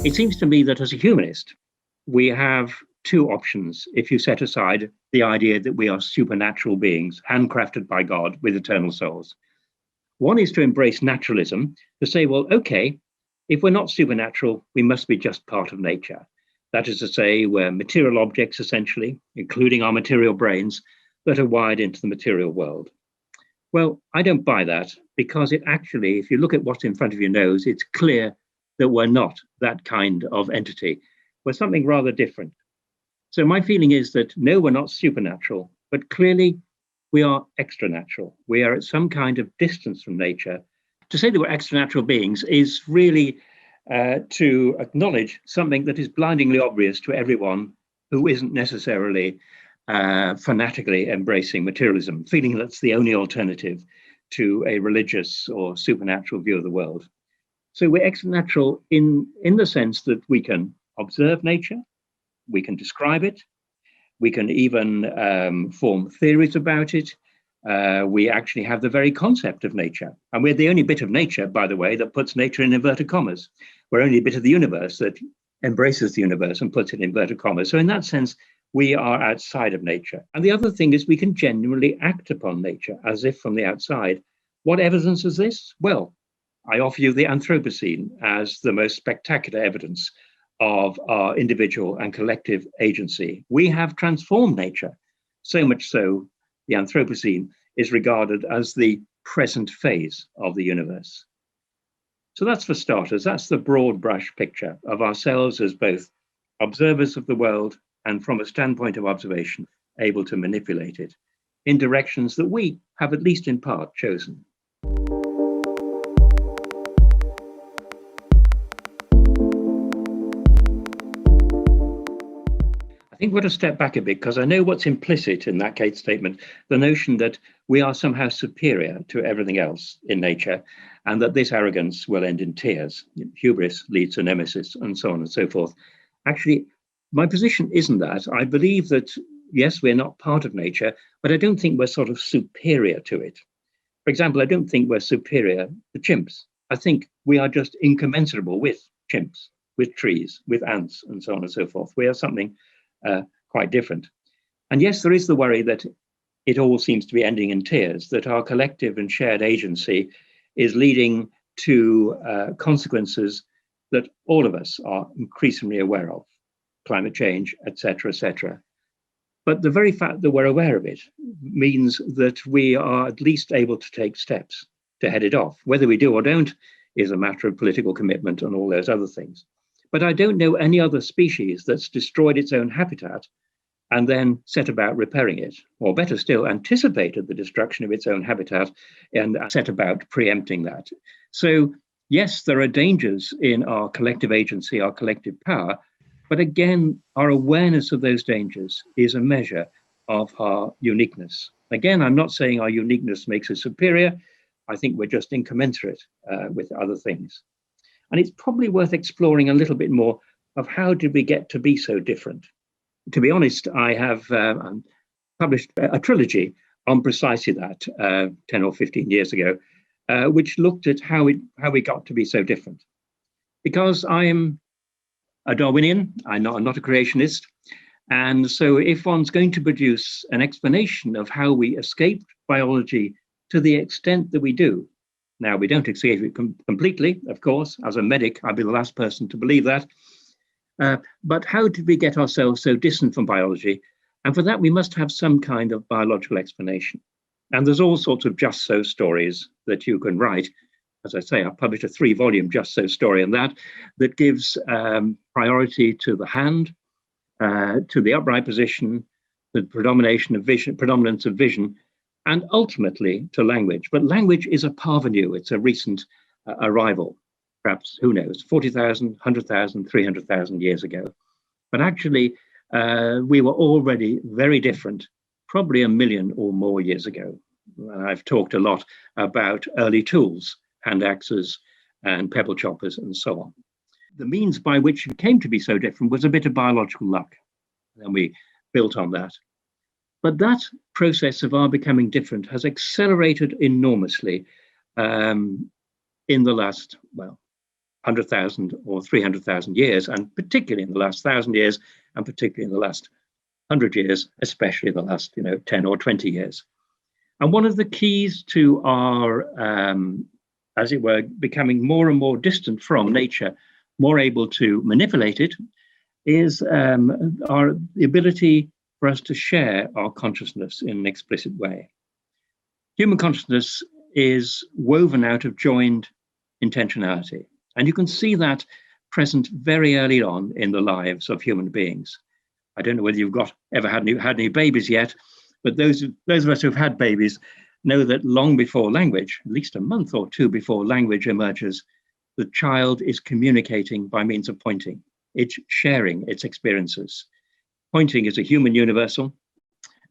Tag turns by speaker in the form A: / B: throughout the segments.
A: It seems to me that as a humanist, we have two options if you set aside the idea that we are supernatural beings, handcrafted by God with eternal souls. One is to embrace naturalism, to say, well, okay, if we're not supernatural, we must be just part of nature. That is to say, we're material objects, essentially, including our material brains, that are wired into the material world. Well, I don't buy that, because it actually, if you look at what's in front of your nose, it's clear that we're not that kind of entity. We're something rather different. So my feeling is that no, we're not supernatural, but clearly we are extranatural. We are at some kind of distance from nature. To say that we're extranatural beings is really to acknowledge something that is blindingly obvious to everyone who isn't necessarily fanatically embracing materialism, feeling that's the only alternative to a religious or supernatural view of the world. So we're extranatural in the sense that we can observe nature, we can describe it, we can even form theories about it. We actually have the very concept of nature. And we're the only bit of nature, by the way, that puts nature in inverted commas. We're only a bit of the universe that embraces the universe and puts it in inverted commas. So in that sense, we are outside of nature. And the other thing is we can genuinely act upon nature as if from the outside. What evidence is this? Well, I offer you the Anthropocene as the most spectacular evidence of our individual and collective agency. We have transformed nature, so much so the Anthropocene is regarded as the present phase of the universe. So that's for starters, that's the broad brush picture of ourselves as both observers of the world and from a standpoint of observation, able to manipulate it in directions that we have at least in part chosen. I think we've got to step back a bit because I know what's implicit in that Kate statement, the notion that we are somehow superior to everything else in nature and that this arrogance will end in tears. Hubris leads to nemesis and so on and so forth. Actually, my position isn't that. I believe that, yes, we're not part of nature, but I don't think we're sort of superior to it. For example, I don't think we're superior to chimps. I think we are just incommensurable with chimps, with trees, with ants and so on and so forth. We are something quite different. And yes, there is the worry that it all seems to be ending in tears, that our collective and shared agency is leading to consequences that all of us are increasingly aware of, climate change, etc., etc. But the very fact that we're aware of it means that we are at least able to take steps to head it off. Whether we do or don't is a matter of political commitment and all those other things. But I don't know any other species that's destroyed its own habitat and then set about repairing it, or better still, anticipated the destruction of its own habitat and set about preempting that. So yes, there are dangers in our collective agency, our collective power, but again, our awareness of those dangers is a measure of our uniqueness. Again, I'm not saying our uniqueness makes us superior. I think we're just incommensurate with other things. And it's probably worth exploring a little bit more of how did we get to be so different. To be honest, I have published a trilogy on precisely that 10 or 15 years ago, which looked at how we got to be so different. Because I am a Darwinian, I'm not a creationist. And so if one's going to produce an explanation of how we escaped biology to the extent that we do, now, we don't escape it completely, of course. As a medic, I'd be the last person to believe that. But how did we get ourselves so distant from biology? And for that, we must have some kind of biological explanation. And there's all sorts of just so stories that you can write. As I say, I've published a 3-volume just so story on that gives priority to the hand, to the upright position, the predominance of vision, and ultimately to language. But language is a parvenu, it's a recent arrival, perhaps, who knows, 40,000, 100,000, 300,000 years ago. But actually, we were already very different, probably 1 million or more years ago. I've talked a lot about early tools, hand axes and pebble choppers and so on. The means by which it came to be so different was a bit of biological luck. And we built on that. But that process of our becoming different has accelerated enormously in the last, 100,000 or 300,000 years, and particularly in the last 1,000 years, and particularly in the last 100 years, especially the last 10 or 20 years. And one of the keys to our, as it were, becoming more and more distant from nature, more able to manipulate it, is the ability for us to share our consciousness in an explicit way. Human consciousness is woven out of joined intentionality. And you can see that present very early on in the lives of human beings. I don't know whether you've ever had any babies yet, but those of us who've had babies know that long before language, at least a month or two before language emerges, the child is communicating by means of pointing. It's sharing its experiences. Pointing is a human universal,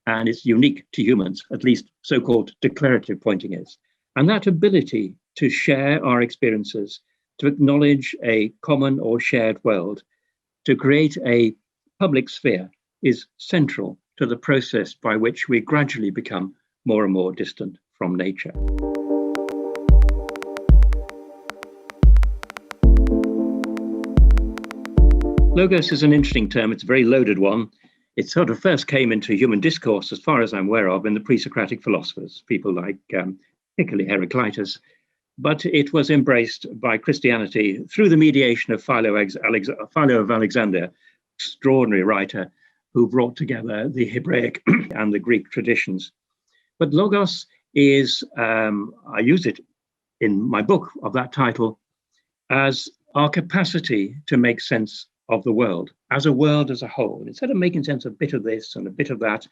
A: and it's unique to humans, at least so-called declarative pointing is. And that ability to share our experiences, to acknowledge a common or shared world, to create a public sphere is central to the process by which we gradually become more and more distant from nature. Logos is an interesting term. It's a very loaded one. It sort of first came into human discourse, as far as I'm aware of, in the pre-Socratic philosophers, people like particularly Heraclitus, but it was embraced by Christianity through the mediation of Philo of Alexandria, extraordinary writer who brought together the Hebraic and the Greek traditions. But Logos is, I use it in my book of that title, as our capacity to make sense of the world as a whole. Instead of making sense of a bit of this and a bit of that,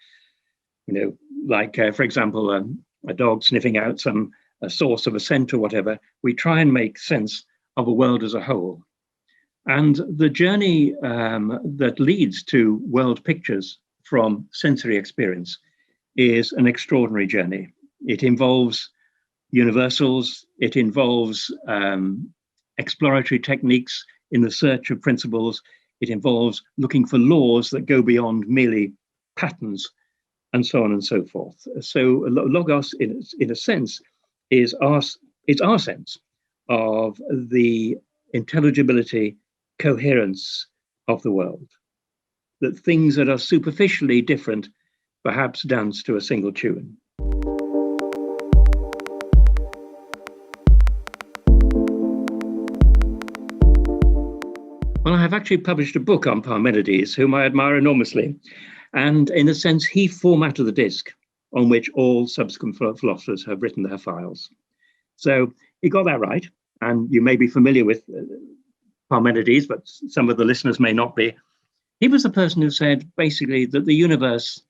A: like, for example, a dog sniffing out a source of a scent or whatever, we try and make sense of a world as a whole. And the journey that leads to world pictures from sensory experience is an extraordinary journey. It involves universals, it involves exploratory techniques in the search of principles, it involves looking for laws that go beyond merely patterns, and so on and so forth. So Logos, in a sense, is our sense of the intelligibility, coherence of the world. That things that are superficially different perhaps dance to a single tune. Well, I have actually published a book on Parmenides, whom I admire enormously. And in a sense, he formatted the disc on which all subsequent philosophers have written their files. So he got that right. And you may be familiar with Parmenides, but some of the listeners may not be. He was the person who said basically that the universe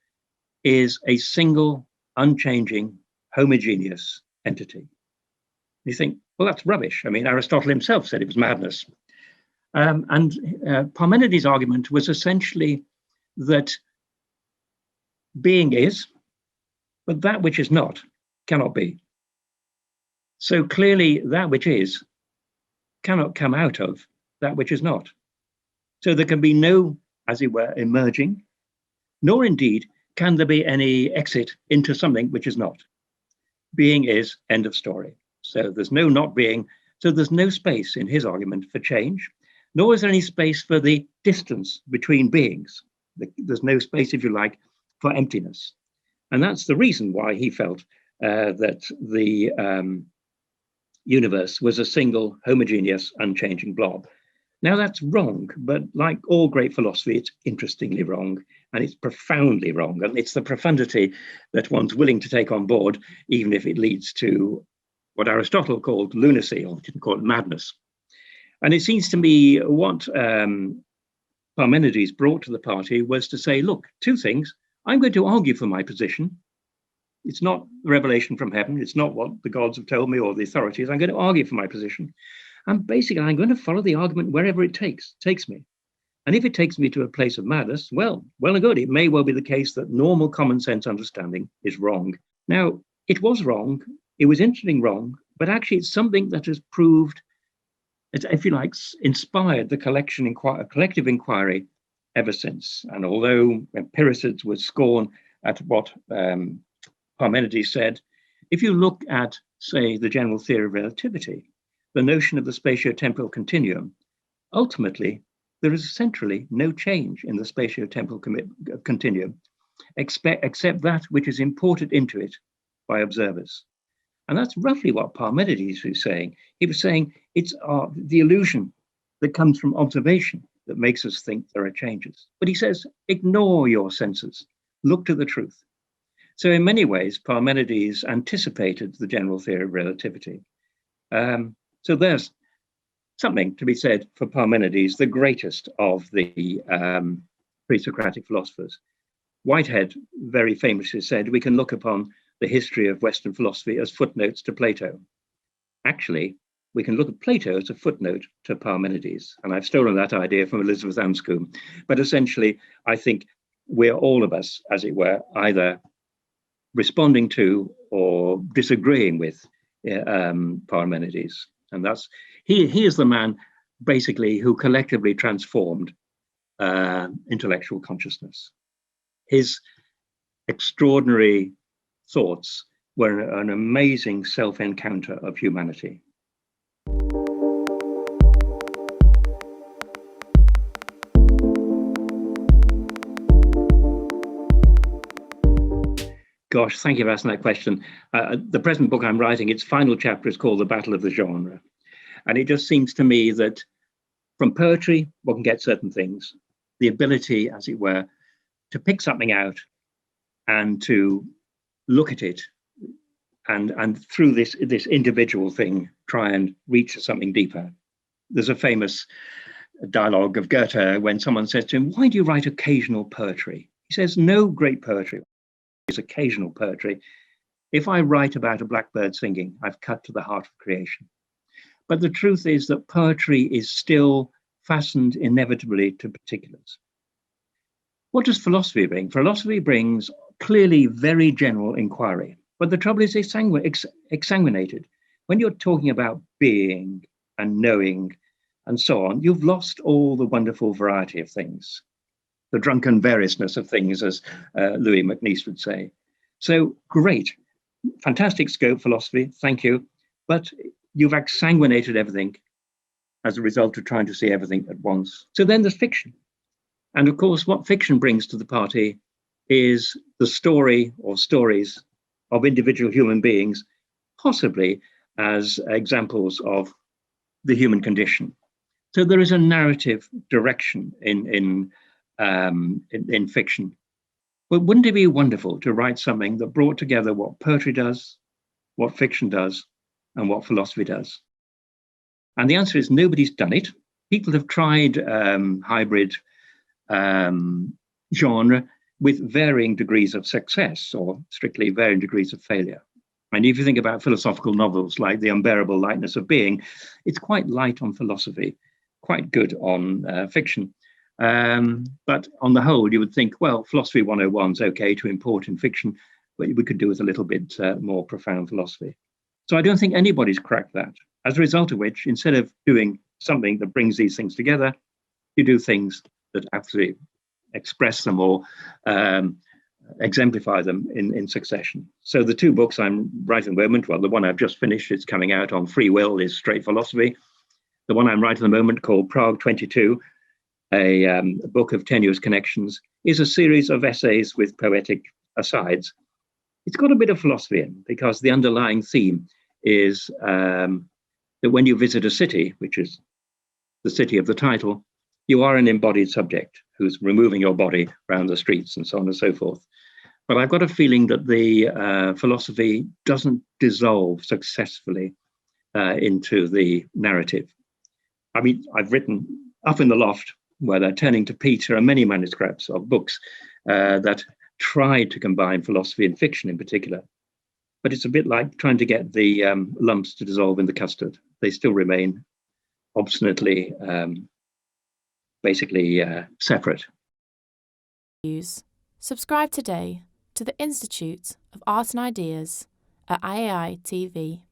A: is a single, unchanging, homogeneous entity. You think, well, that's rubbish. I mean, Aristotle himself said it was madness. And Parmenides' argument was essentially that being is, but that which is not cannot be. So clearly that which is cannot come out of that which is not. So there can be no, as it were, emerging, nor indeed can there be any exit into something which is not. Being is, end of story. So there's no not being, so there's no space in his argument for change, nor is there any space for the distance between beings. There's no space, if you like, for emptiness. And that's the reason why he felt that the universe was a single, homogeneous, unchanging blob. Now that's wrong, but like all great philosophy, it's interestingly wrong, and it's profoundly wrong. And it's the profundity that one's willing to take on board, even if it leads to what Aristotle called lunacy, or didn't call it madness. And it seems to me what Parmenides brought to the party was to say, look, two things. I'm going to argue for my position. It's not revelation from heaven. It's not what the gods have told me or the authorities. I'm going to argue for my position. And basically, I'm going to follow the argument wherever it takes me. And if it takes me to a place of madness, well and good. It may well be the case that normal common sense understanding is wrong. Now, it was wrong. It was interesting wrong, but actually it's something that has proved, if you like, inspired the collective inquiry ever since. And although empiricists would scorn at what Parmenides said, if you look at, say, the general theory of relativity, the notion of the spatio-temporal continuum, ultimately, there is essentially no change in the spatio-temporal continuum, except that which is imported into it by observers. And that's roughly what Parmenides was saying. He was saying it's the illusion that comes from observation that makes us think there are changes. But he says, ignore your senses, look to the truth. So in many ways, Parmenides anticipated the general theory of relativity. So there's something to be said for Parmenides, the greatest of the pre-Socratic philosophers. Whitehead very famously said, we can look upon the history of Western philosophy as footnotes to Plato. Actually, we can look at Plato as a footnote to Parmenides. And I've stolen that idea from Elizabeth Anscombe. But essentially, I think we're all of us, as it were, either responding to or disagreeing with Parmenides. And he is the man, basically, who collectively transformed intellectual consciousness. His extraordinary thoughts were an amazing self-encounter of humanity. Gosh, thank you for asking that question. The present book I'm writing, its final chapter is called The Battle of the Genre. And it just seems to me that from poetry, one can get certain things, the ability, as it were, to pick something out and to look at it and through this individual thing, try and reach something deeper. There's a famous dialogue of Goethe when someone says to him, why do you write occasional poetry? He says, no great poetry is occasional poetry. If I write about a blackbird singing, I've cut to the heart of creation. But the truth is that poetry is still fastened inevitably to particulars. What does philosophy bring? Philosophy brings clearly very general inquiry, but the trouble is exsanguinated. When you're talking about being and knowing and so on, you've lost all the wonderful variety of things, the drunken variousness of things, as Louis MacNeice would say. So great, fantastic scope, philosophy, thank you, but you've exsanguinated everything as a result of trying to see everything at once. So then there's fiction. And of course, what fiction brings to the party is the story or stories of individual human beings, possibly as examples of the human condition. So there is a narrative direction in fiction. But wouldn't it be wonderful to write something that brought together what poetry does, what fiction does, and what philosophy does? And the answer is nobody's done it. People have tried hybrid genre with varying degrees of success or strictly varying degrees of failure. And if you think about philosophical novels like The Unbearable Lightness of Being, it's quite light on philosophy, quite good on fiction. But on the whole, you would think, well, philosophy 101 is okay to import in fiction, but we could do with a little bit more profound philosophy. So I don't think anybody's cracked that. As a result of which, instead of doing something that brings these things together, you do things that actually express them or exemplify them in succession. So the two books I'm writing at the moment, well, the one I've just finished, it's coming out on free will, is straight philosophy. The one I'm writing at the moment, called Prague 22, a book of tenuous connections, is a series of essays with poetic asides. It's got a bit of philosophy in, because the underlying theme is that when you visit a city, which is the city of the title, you are an embodied subject who's removing your body around the streets and so on and so forth. But I've got a feeling that the philosophy doesn't dissolve successfully into the narrative. I mean, I've written Up in the Loft, where they're turning to Peter, and many manuscripts of books that tried to combine philosophy and fiction in particular. But it's a bit like trying to get the lumps to dissolve in the custard. They still remain obstinately, basically separate.
B: Subscribe today to the Institute of Art and Ideas at IAI TV.